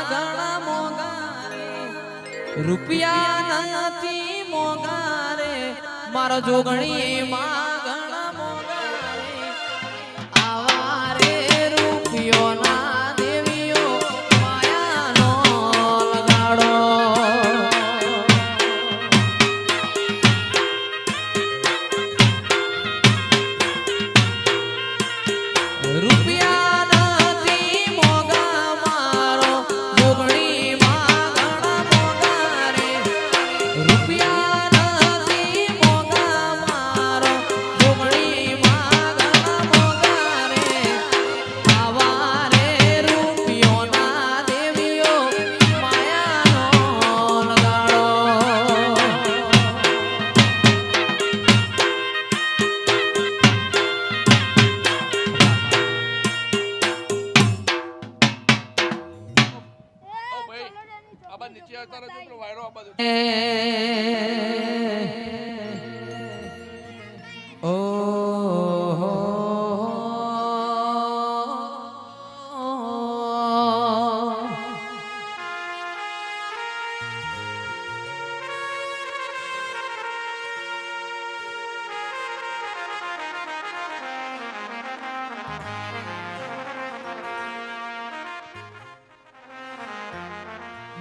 ઘણા મોગારે રૂપિયા નથી મોગારે મારો જોગણી માં ઘણા મોગારે આવા રે રૂપિયો ના દેવીઓ માયાનો લગાડો રૂપિયા નથી મોગા મારો જોગણી માં ઘણા મોગારે રૂપિયા નથી મોગા મારો જોગણી માં ઘણા મોગારે આવા રે રૂપિયો ના દેવીઓ માયાનો લગાડો નીચે આવતા રહેજો પેલો વાયરો આ બાજુ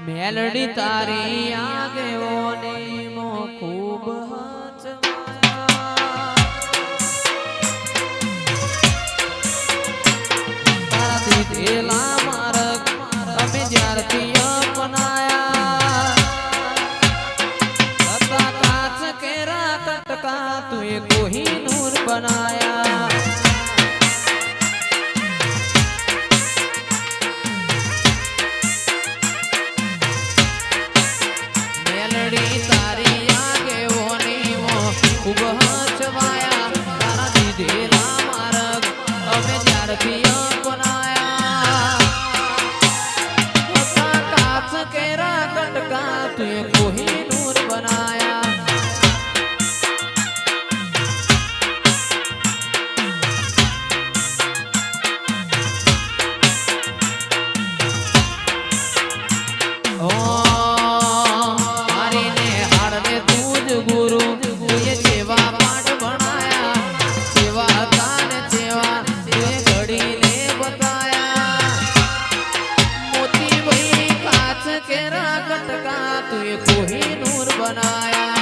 મેલડી તારી આગેઓને મો ખૂબ તારાથી દેલા માર્ગ અમે જ્યારથી અપનાયા હતા કાચ કેરા કટકા તુએ કોહિનૂર બનાયા તારી આગેઓની મો ખૂબ હચવાયા તારા દીધેલા માર્ગ અમે જ્યારથી અપનાયા કાચ કેરા કટકા તુએ કોહિનૂર બનાયા कोहिनूर बनाया